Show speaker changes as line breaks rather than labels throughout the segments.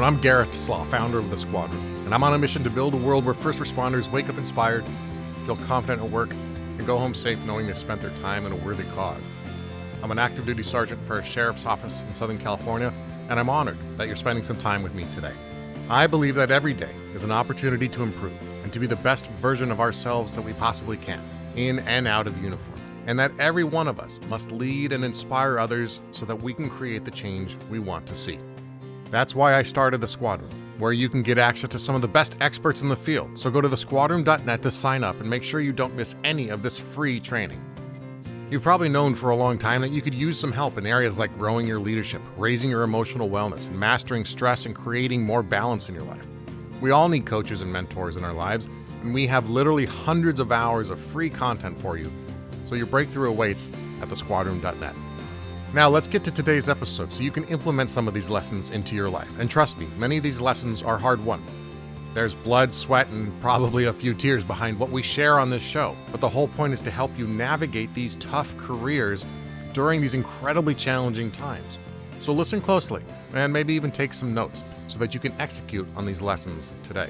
I'm Gareth Slaw, founder of The Squadron, and I'm on a mission to build a world where first responders wake up inspired, feel confident at work, and go home safe knowing they've spent their time in a worthy cause. I'm an active duty sergeant for a sheriff's office in Southern California, and I'm honored that you're spending some time with me today. I believe that every day is an opportunity to improve and to be the best version of ourselves that we possibly can, in and out of uniform, and that every one of us must lead and inspire others so that we can create the change we want to see. That's why I started The Squadron, where you can get access to some of the best experts in the field. So go to thesquadron.net to sign up and make sure you don't miss any of this free training. You've probably known for a long time that you could use some help in areas like growing your leadership, raising your emotional wellness, and mastering stress and creating more balance in your life. We all need coaches and mentors in our lives, and we have literally hundreds of hours of free content for you, so your breakthrough awaits at thesquadron.net. Now let's get to today's episode so you can implement some of these lessons into your life. And trust me, many of these lessons are hard-won. There's blood, sweat, and probably a few tears behind what we share on this show. But the whole point is to help you navigate these tough careers during these incredibly challenging times. So listen closely and maybe even take some notes so that you can execute on these lessons today.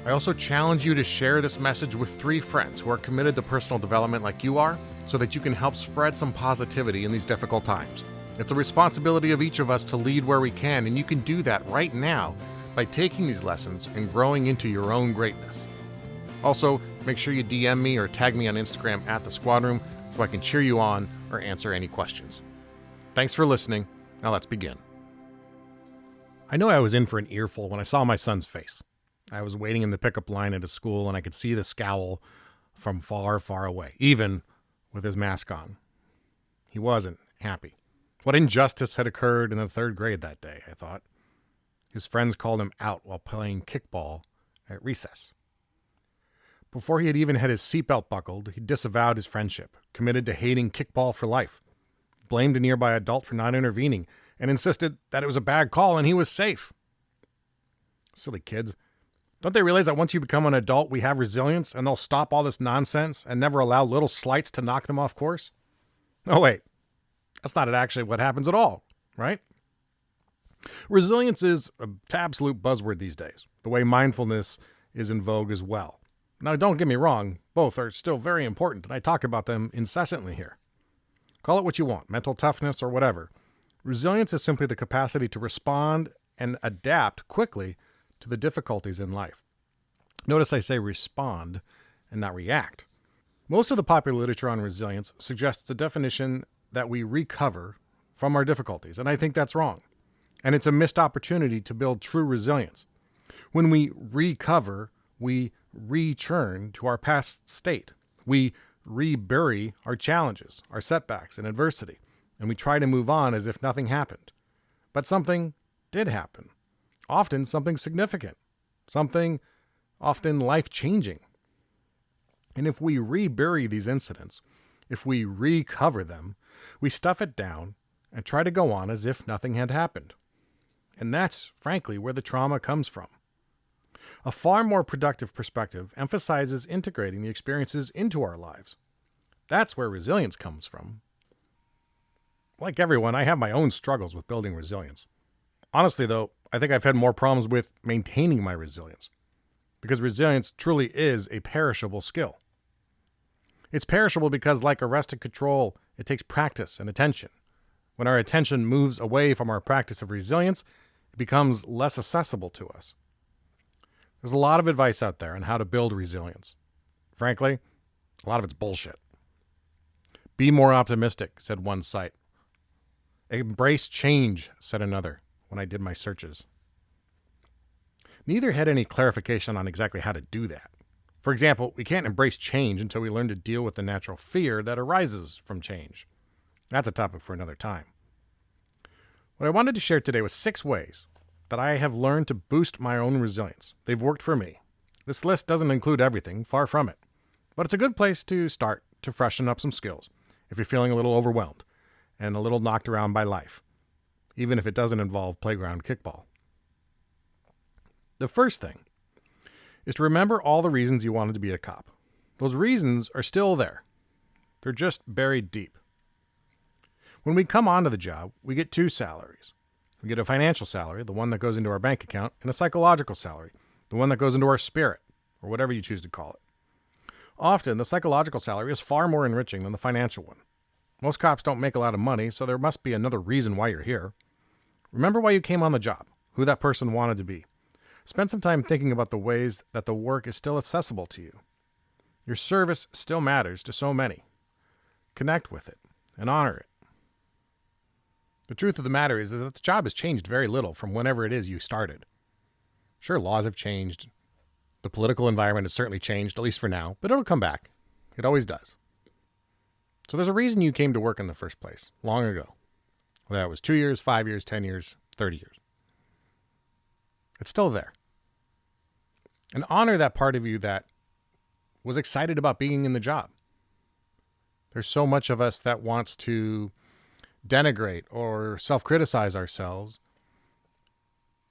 I also challenge you to share this message with 3 friends who are committed to personal development like you are, so that you can help spread some positivity in these difficult times. It's the responsibility of each of us to lead where we can, and you can do that right now by taking these lessons and growing into your own greatness. Also, make sure you DM me or tag me on Instagram at The Squadron so I can cheer you on or answer any questions. Thanks for listening. Now let's begin. I know I was in for an earful when I saw my son's face. I was waiting in the pickup line at his school, and I could see the scowl from far, far away, even with his mask on. He wasn't happy. What injustice had occurred in the 3rd grade that day, I thought. His friends called him out while playing kickball at recess. Before he had even had his seatbelt buckled, he disavowed his friendship, committed to hating kickball for life, blamed a nearby adult for not intervening, and insisted that it was a bad call and he was safe. Silly kids. Don't they realize that once you become an adult, we have resilience and they'll stop all this nonsense and never allow little slights to knock them off course? Oh, wait. That's not actually what happens at all, right? Resilience is an absolute buzzword these days, the way mindfulness is in vogue as well. Now, don't get me wrong. Both are still very important, and I talk about them incessantly here. Call it what you want, mental toughness or whatever. Resilience is simply the capacity to respond and adapt quickly to the difficulties in life. Notice I say respond and not react. Most of the popular literature on resilience suggests a definition that we recover from our difficulties, and I think that's wrong. And it's a missed opportunity to build true resilience. When we recover, we return to our past state. We rebury our challenges, our setbacks, and adversity, and we try to move on as if nothing happened. But something did happen. Often something significant, something often life-changing. And if we rebury these incidents, if we recover them, we stuff it down and try to go on as if nothing had happened. And that's, frankly, where the trauma comes from. A far more productive perspective emphasizes integrating the experiences into our lives. That's where resilience comes from. Like everyone, I have my own struggles with building resilience. Honestly, though, I think I've had more problems with maintaining my resilience, because resilience truly is a perishable skill. It's perishable because, like arrested control, it takes practice and attention. When our attention moves away from our practice of resilience, it becomes less accessible to us. There's a lot of advice out there on how to build resilience. Frankly, a lot of it's bullshit. Be more optimistic, said one site. Embrace change, said another, when I did my searches. Neither had any clarification on exactly how to do that. For example, we can't embrace change until we learn to deal with the natural fear that arises from change. That's a topic for another time. What I wanted to share today was 6 ways that I have learned to boost my own resilience. They've worked for me. This list doesn't include everything, far from it. But it's a good place to start to freshen up some skills if you're feeling a little overwhelmed and a little knocked around by life, even if it doesn't involve playground kickball. The first thing is to remember all the reasons you wanted to be a cop. Those reasons are still there. They're just buried deep. When we come onto the job, we get 2 salaries. We get a financial salary, the one that goes into our bank account, and a psychological salary, the one that goes into our spirit, or whatever you choose to call it. Often, the psychological salary is far more enriching than the financial one. Most cops don't make a lot of money, so there must be another reason why you're here. Remember why you came on the job, who that person wanted to be. Spend some time thinking about the ways that the work is still accessible to you. Your service still matters to so many. Connect with it and honor it. The truth of the matter is that the job has changed very little from whenever it is you started. Sure, laws have changed. The political environment has certainly changed, at least for now, but it'll come back. It always does. So there's a reason you came to work in the first place, long ago. Whether that was 2 years, 5 years, 10 years, 30 years. It's still there. And honor that part of you that was excited about being in the job. There's so much of us that wants to denigrate or self-criticize ourselves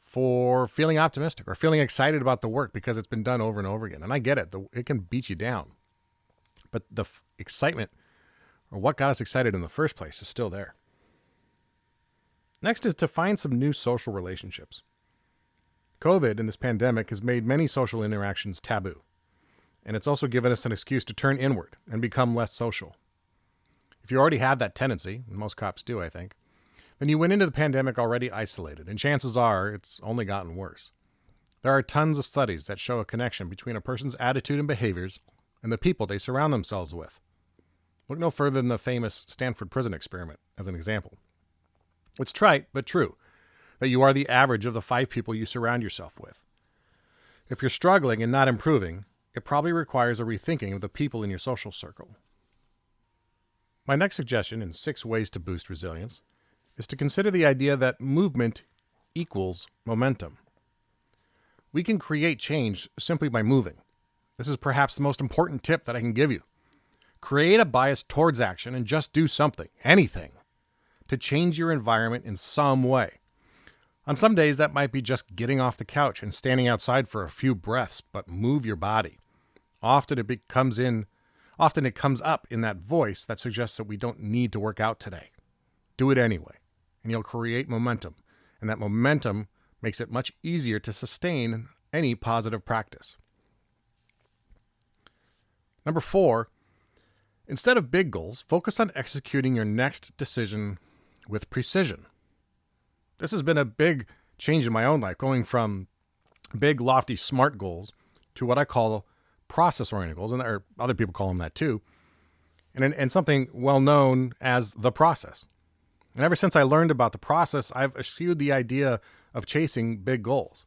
for feeling optimistic or feeling excited about the work because it's been done over and over again. And I get it. It can beat you down. But the excitement, or what got us excited in the first place, is still there. Next is to find some new social relationships. COVID and this pandemic has made many social interactions taboo. And it's also given us an excuse to turn inward and become less social. If you already have that tendency, and most cops do, I think, then you went into the pandemic already isolated, and chances are it's only gotten worse. There are tons of studies that show a connection between a person's attitude and behaviors and the people they surround themselves with. Look no further than the famous Stanford prison experiment as an example. It's trite, but true, that you are the average of the 5 people you surround yourself with. If you're struggling and not improving, it probably requires a rethinking of the people in your social circle. My next suggestion in 6 ways to boost resilience is to consider the idea that movement equals momentum. We can create change simply by moving. This is perhaps the most important tip that I can give you. Create a bias towards action and just do something, anything, to change your environment in some way. On some days, that might be just getting off the couch and standing outside for a few breaths, but move your body. Often it comes up in that voice that suggests that we don't need to work out today. Do it anyway, and you'll create momentum. And that momentum makes it much easier to sustain any positive practice. Number 4, instead of big goals, focus on executing your next decision with precision. This has been a big change in my own life, going from big, lofty, smart goals to what I call process-oriented goals, and other people call them that too, and something well known as the process. And ever since I learned about the process, I've eschewed the idea of chasing big goals.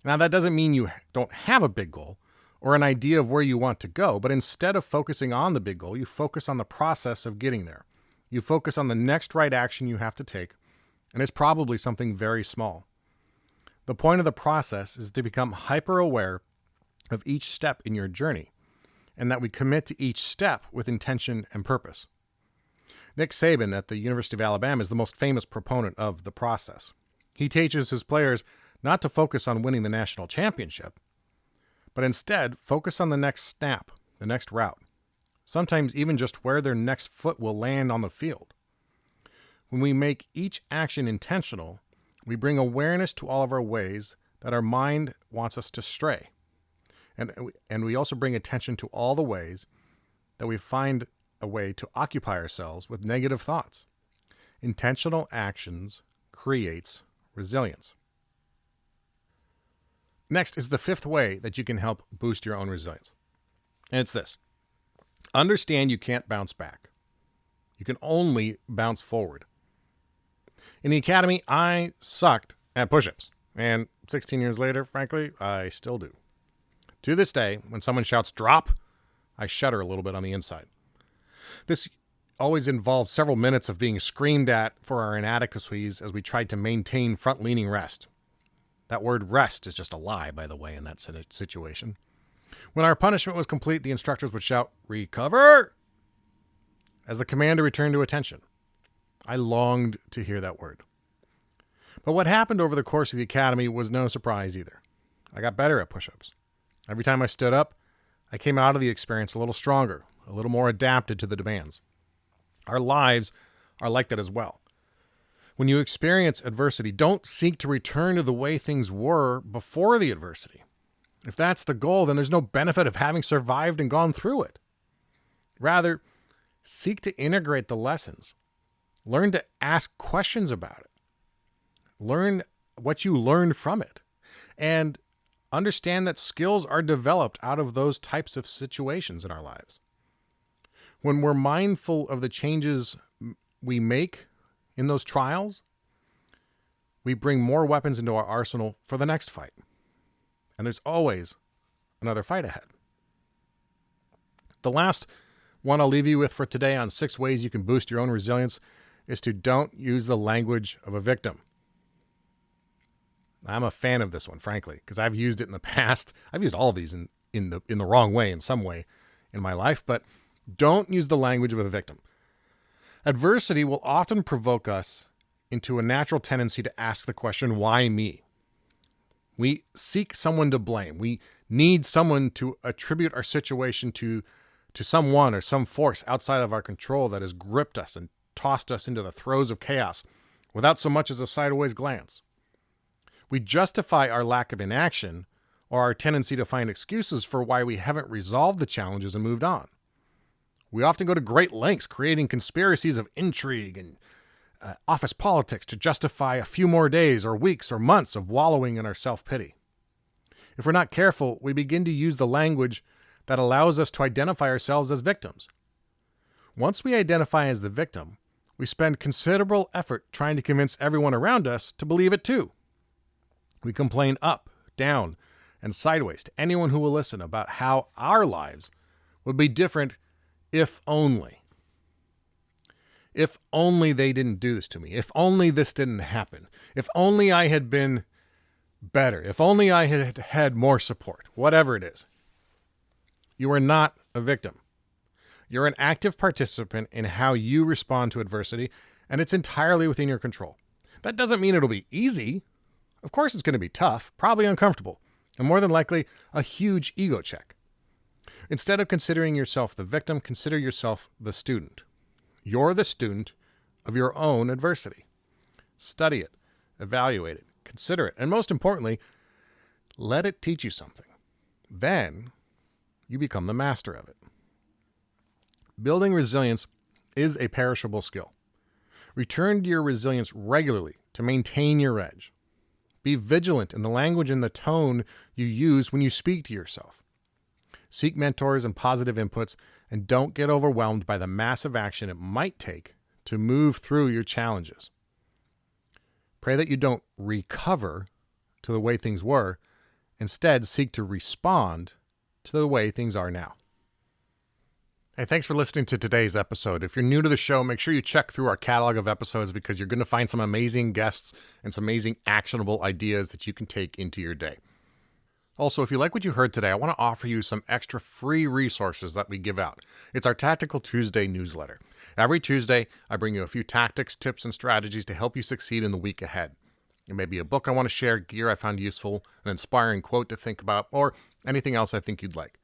Now, that doesn't mean you don't have a big goal or an idea of where you want to go, but instead of focusing on the big goal, you focus on the process of getting there. You focus on the next right action you have to take, and it's probably something very small. The point of the process is to become hyper-aware of each step in your journey, and that we commit to each step with intention and purpose. Nick Saban at the University of Alabama is the most famous proponent of the process. He teaches his players not to focus on winning the national championship, but instead focus on the next snap, the next route, sometimes even just where their next foot will land on the field. When we make each action intentional, we bring awareness to all of our ways that our mind wants us to stray. And we also bring attention to all the ways that we find a way to occupy ourselves with negative thoughts. Intentional actions creates resilience. Next is the 5th way that you can help boost your own resilience. And it's this. Understand you can't bounce back. You can only bounce forward. In the academy, I sucked at push-ups. And 16 years later, frankly, I still do. To this day, when someone shouts drop, I shudder a little bit on the inside. This always involved several minutes of being screamed at for our inadequacies as we tried to maintain front-leaning rest. That word rest is just a lie, by the way, in that situation. When our punishment was complete, the instructors would shout, "Recover!" as the commander returned to attention. I longed to hear that word. But what happened over the course of the academy was no surprise either. I got better at push-ups. Every time I stood up, I came out of the experience a little stronger, a little more adapted to the demands. Our lives are like that as well. When you experience adversity, don't seek to return to the way things were before the adversity. If that's the goal, then there's no benefit of having survived and gone through it. Rather, seek to integrate the lessons. Learn to ask questions about it. Learn what you learned from it. And understand that skills are developed out of those types of situations in our lives. When we're mindful of the changes we make in those trials, we bring more weapons into our arsenal for the next fight. And there's always another fight ahead. The last one I'll leave you with for today on 6 ways you can boost your own resilience is to don't use the language of a victim. I'm a fan of this one, frankly, because I've used it in the past. I've used all of these in the wrong way, in some way in my life, but don't use the language of a victim. Adversity will often provoke us into a natural tendency to ask the question, why me? We seek someone to blame. We need someone to attribute our situation to someone or some force outside of our control that has gripped us and tossed us into the throes of chaos without so much as a sideways glance. We justify our lack of inaction or our tendency to find excuses for why we haven't resolved the challenges and moved on. We often go to great lengths creating conspiracies of intrigue and office politics to justify a few more days or weeks or months of wallowing in our self-pity. If we're not careful, we begin to use the language that allows us to identify ourselves as victims. Once we identify as the victim, we spend considerable effort trying to convince everyone around us to believe it too. We complain up, down, and sideways to anyone who will listen about how our lives would be different if only. If only they didn't do this to me. If only this didn't happen. If only I had been better. If only I had had more support. Whatever it is. You are not a victim. You're an active participant in how you respond to adversity, and it's entirely within your control. That doesn't mean it'll be easy. Of course it's going to be tough, probably uncomfortable, and more than likely a huge ego check. Instead of considering yourself the victim, consider yourself the student. You're the student of your own adversity. Study it, evaluate it, consider it, and most importantly, let it teach you something. Then you become the master of it. Building resilience is a perishable skill. Return to your resilience regularly to maintain your edge. Be vigilant in the language and the tone you use when you speak to yourself. Seek mentors and positive inputs, and don't get overwhelmed by the massive action it might take to move through your challenges. Pray that you don't recover to the way things were. Instead, seek to respond to the way things are now. Hey, thanks for listening to today's episode. If you're new to the show, make sure you check through our catalog of episodes because you're going to find some amazing guests and some amazing actionable ideas that you can take into your day. Also, if you like what you heard today, I want to offer you some extra free resources that we give out. It's our Tactical Tuesday newsletter. Every Tuesday, I bring you a few tactics, tips, and strategies to help you succeed in the week ahead. It may be a book I want to share, gear I found useful, an inspiring quote to think about, or anything else I think you'd like.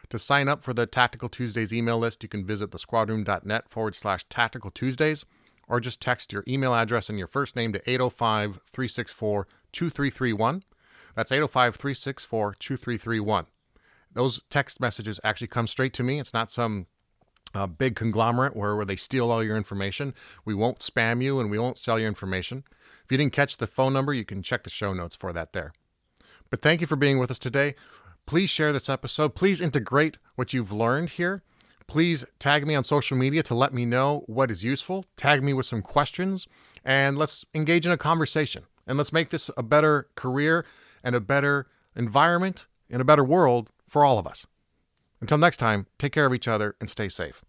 To sign up for the Tactical Tuesdays email list, you can visit thesquadroom.net/Tactical Tuesdays, or just text your email address and your first name to 805-364-2331. That's 805-364-2331. Those text messages actually come straight to me. It's not some big conglomerate where they steal all your information. We won't spam you and we won't sell your information. If you didn't catch the phone number, you can check the show notes for that there. But thank you for being with us today. Please share this episode. Please integrate what you've learned here. Please tag me on social media to let me know what is useful. Tag me with some questions, and let's engage in a conversation. And let's make this a better career and a better environment and a better world for all of us. Until next time, take care of each other and stay safe.